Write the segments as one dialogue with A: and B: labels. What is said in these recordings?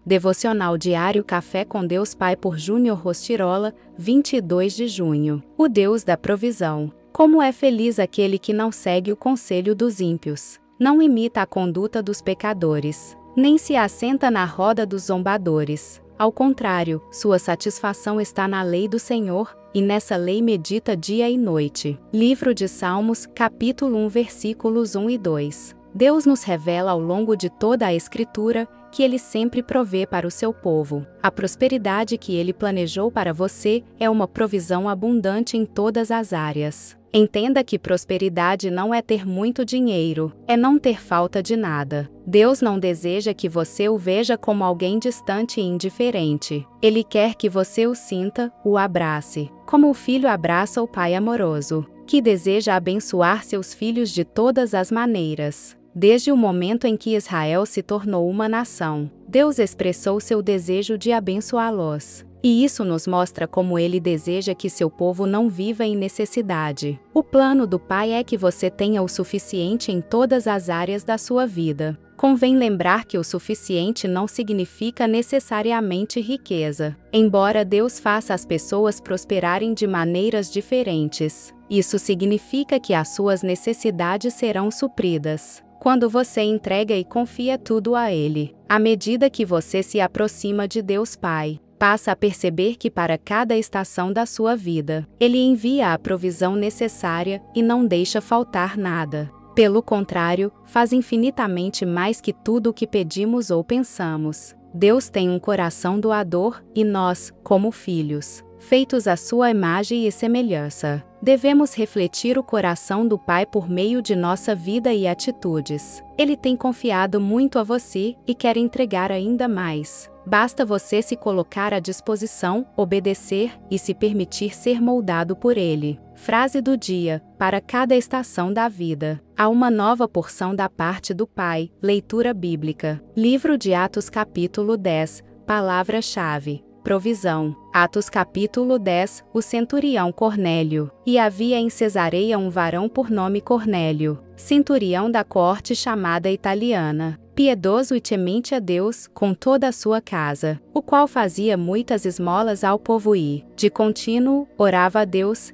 A: Devocional Diário Café com Deus Pai por Júnior Rostirola, 22 de junho. O Deus da provisão. Como é feliz aquele que não segue o conselho dos ímpios, não imita a conduta dos pecadores, nem se assenta na roda dos zombadores. Ao contrário, sua satisfação está na lei do Senhor, e nessa lei medita dia e noite. Livro de Salmos, capítulo 1, versículos 1 e 2. Deus nos revela ao longo de toda a Escritura que Ele sempre provê para o seu povo. A prosperidade que Ele planejou para você é uma provisão abundante em todas as áreas. Entenda que prosperidade não é ter muito dinheiro, é não ter falta de nada. Deus não deseja que você o veja como alguém distante e indiferente. Ele quer que você o sinta, o abrace, como o filho abraça o pai amoroso, que deseja abençoar seus filhos de todas as maneiras. Desde o momento em que Israel se tornou uma nação, Deus expressou seu desejo de abençoá-los. E isso nos mostra como Ele deseja que seu povo não viva em necessidade. O plano do Pai é que você tenha o suficiente em todas as áreas da sua vida. Convém lembrar que o suficiente não significa necessariamente riqueza. Embora Deus faça as pessoas prosperarem de maneiras diferentes, isso significa que as suas necessidades serão supridas quando você entrega e confia tudo a Ele. À medida que você se aproxima de Deus Pai, passa a perceber que para cada estação da sua vida, Ele envia a provisão necessária e não deixa faltar nada. Pelo contrário, faz infinitamente mais que tudo o que pedimos ou pensamos. Deus tem um coração doador e nós, como filhos, feitos à sua imagem e semelhança, devemos refletir o coração do Pai por meio de nossa vida e atitudes. Ele tem confiado muito a você e quer entregar ainda mais. Basta você se colocar à disposição, obedecer e se permitir ser moldado por Ele. Frase do dia: para cada estação da vida, há uma nova porção da parte do Pai. Leitura bíblica. Livro de Atos capítulo 10. Palavra-chave: provisão. Atos capítulo 10. O centurião Cornélio. E havia em Cesareia um varão por nome Cornélio, centurião da corte chamada italiana, piedoso e temente a Deus com toda a sua casa, o qual fazia muitas esmolas ao povo e, de contínuo, orava a Deus.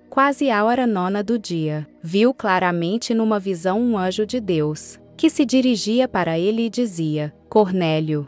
A: Quase à hora nona do dia, viu claramente numa visão um anjo de Deus, que se dirigia para ele e dizia: Cornélio.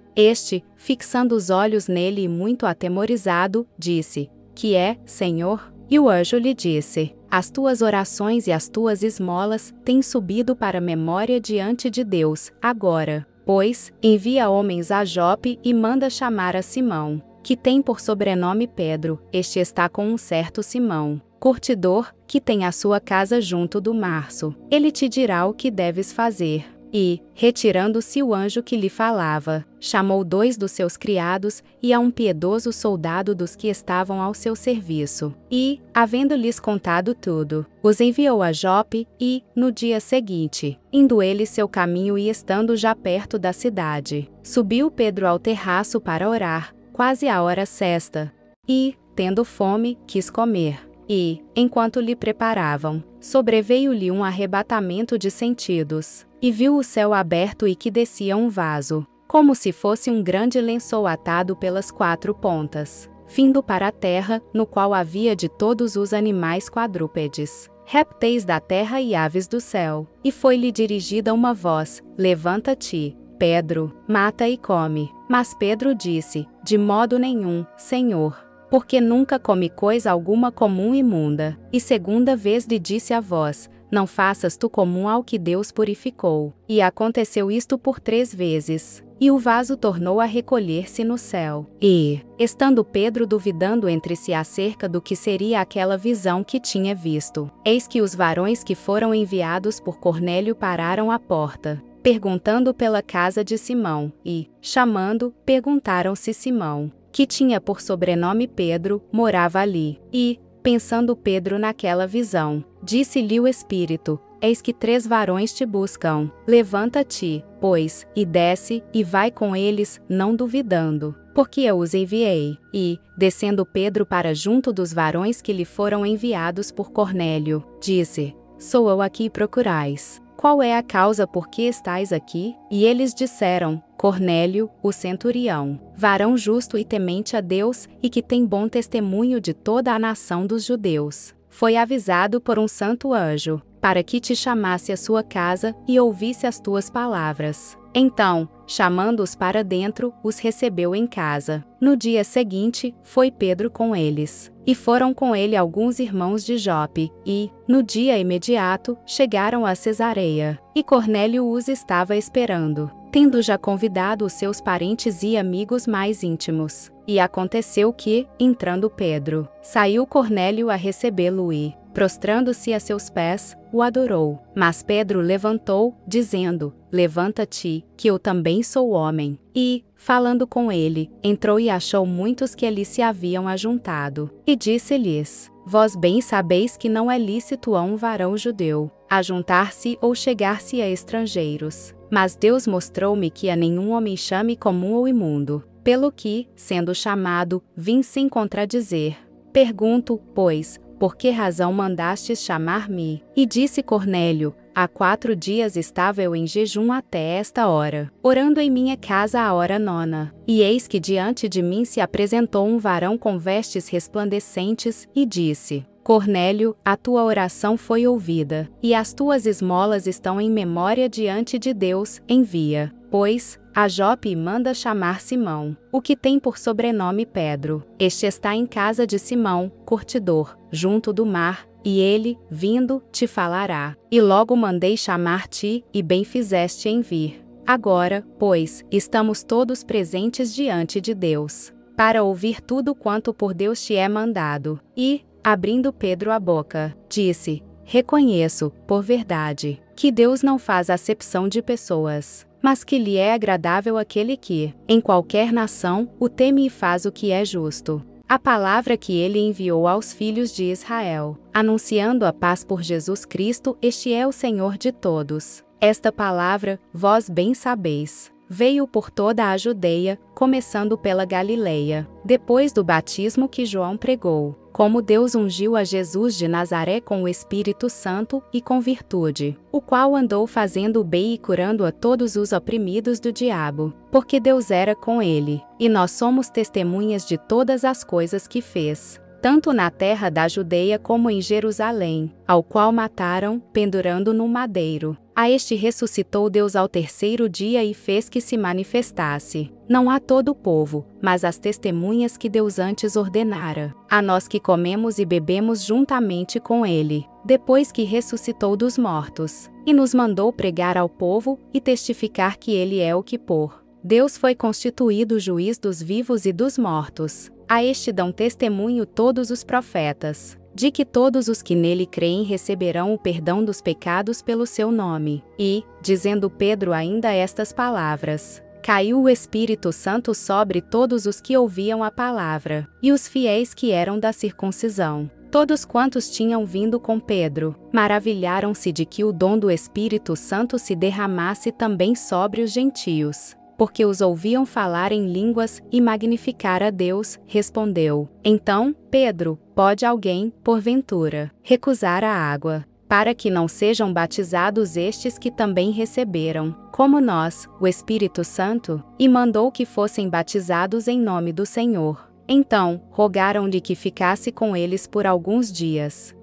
A: Fixando os olhos nele e muito atemorizado, disse: Que é, Senhor? E o anjo lhe disse: As tuas orações e as tuas esmolas têm subido para a memória diante de Deus. Agora, pois, envia homens a Jope e manda chamar a Simão, que tem por sobrenome Pedro. Este está com um certo Simão, curtidor, que tem a sua casa junto do março. Ele te dirá o que deves fazer. E, retirando-se o anjo que lhe falava, chamou 2 dos seus criados e a um piedoso soldado dos que estavam ao seu serviço. E, havendo-lhes contado tudo, os enviou a Jope e, no dia seguinte, indo ele seu caminho e estando já perto da cidade, subiu Pedro ao terraço para orar, quase à hora sexta. E, tendo fome, quis comer. E, enquanto lhe preparavam, sobreveio-lhe um arrebatamento de sentidos, e viu o céu aberto e que descia um vaso, como se fosse um grande lençol atado pelas 4 pontas, findo para a terra, no qual havia de todos os animais quadrúpedes, répteis da terra e aves do céu. E foi-lhe dirigida uma voz: Levanta-te, Pedro, mata e come. Mas Pedro disse: De modo nenhum, Senhor, porque nunca comi coisa alguma comum imunda. E segunda vez lhe disse a voz: Não faças tu comum ao que Deus purificou. E aconteceu isto por 3 vezes. E o vaso tornou a recolher-se no céu. E, estando Pedro duvidando entre si acerca do que seria aquela visão que tinha visto, eis que os varões que foram enviados por Cornélio pararam à porta, perguntando pela casa de Simão, e, chamando, perguntaram se Simão, que tinha por sobrenome Pedro, morava ali. E, pensando Pedro naquela visão, disse-lhe o Espírito: Eis que 3 varões te buscam. Levanta-te, pois, e desce, e vai com eles, não duvidando, porque eu os enviei. E, descendo Pedro para junto dos varões que lhe foram enviados por Cornélio, disse: Sou eu a que procurais. Qual é a causa por que estais aqui? E eles disseram: Cornélio, o centurião, varão justo e temente a Deus, e que tem bom testemunho de toda a nação dos judeus, foi avisado por um santo anjo, para que te chamasse à sua casa e ouvisse as tuas palavras. Então, chamando-os para dentro, os recebeu em casa. No dia seguinte, foi Pedro com eles. E foram com ele alguns irmãos de Jope, e, no dia imediato, chegaram a Cesareia. E Cornélio os estava esperando, tendo já convidado os seus parentes e amigos mais íntimos. E aconteceu que, entrando Pedro, saiu Cornélio a recebê-lo e, prostrando-se a seus pés, o adorou. Mas Pedro levantou, dizendo: Levanta-te, que eu também sou homem. E, falando com ele, entrou e achou muitos que ali se haviam ajuntado. E disse-lhes: Vós bem sabeis que não é lícito a um varão judeu ajuntar-se ou chegar-se a estrangeiros. Mas Deus mostrou-me que a nenhum homem chame comum ou imundo. Pelo que, sendo chamado, vim sem contradizer. Pergunto, pois, por que razão mandastes chamar-me? E disse Cornélio: Há 4 dias estava eu em jejum até esta hora, orando em minha casa à hora 9. E eis que diante de mim se apresentou um varão com vestes resplandecentes, e disse: Cornélio, a tua oração foi ouvida, e as tuas esmolas estão em memória diante de Deus. Envia, pois, a Jope e manda chamar Simão, o que tem por sobrenome Pedro. Este está em casa de Simão, curtidor, junto do mar, e ele, vindo, te falará. E logo mandei chamar-te, e bem fizeste em vir. Agora, pois, estamos todos presentes diante de Deus, para ouvir tudo quanto por Deus te é mandado. E, abrindo Pedro a boca, disse: Reconheço, por verdade, que Deus não faz acepção de pessoas, mas que lhe é agradável aquele que, em qualquer nação, o teme e faz o que é justo. A palavra que ele enviou aos filhos de Israel, anunciando a paz por Jesus Cristo, este é o Senhor de todos. Esta palavra, vós bem sabeis, veio por toda a Judeia, começando pela Galileia, depois do batismo que João pregou, como Deus ungiu a Jesus de Nazaré com o Espírito Santo e com virtude, o qual andou fazendo o bem e curando a todos os oprimidos do diabo, porque Deus era com ele, e nós somos testemunhas de todas as coisas que fez, tanto na terra da Judeia como em Jerusalém, ao qual mataram, pendurando no madeiro. A este ressuscitou Deus ao 3º dia e fez que se manifestasse, não a todo o povo, mas às testemunhas que Deus antes ordenara, a nós que comemos e bebemos juntamente com ele, depois que ressuscitou dos mortos, e nos mandou pregar ao povo e testificar que ele é o que por Deus foi constituído juiz dos vivos e dos mortos. A este dão testemunho todos os profetas, de que todos os que nele creem receberão o perdão dos pecados pelo seu nome. E, dizendo Pedro ainda estas palavras, caiu o Espírito Santo sobre todos os que ouviam a palavra, e os fiéis que eram da circuncisão. Todos quantos tinham vindo com Pedro, maravilharam-se de que o dom do Espírito Santo se derramasse também sobre os gentios, porque os ouviam falar em línguas e magnificar a Deus. Respondeu: Então, Pedro, pode alguém, porventura, recusar a água, para que não sejam batizados estes que também receberam, como nós, o Espírito Santo? E mandou que fossem batizados em nome do Senhor. Então, rogaram-lhe que ficasse com eles por alguns dias.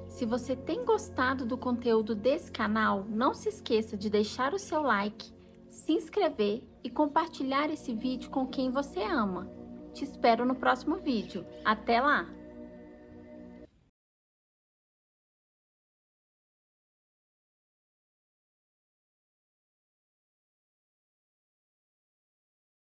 B: Se você tem gostado do conteúdo desse canal, não se esqueça de deixar o seu like, se inscrever e compartilhar esse vídeo com quem você ama. Te espero no próximo vídeo. Até lá!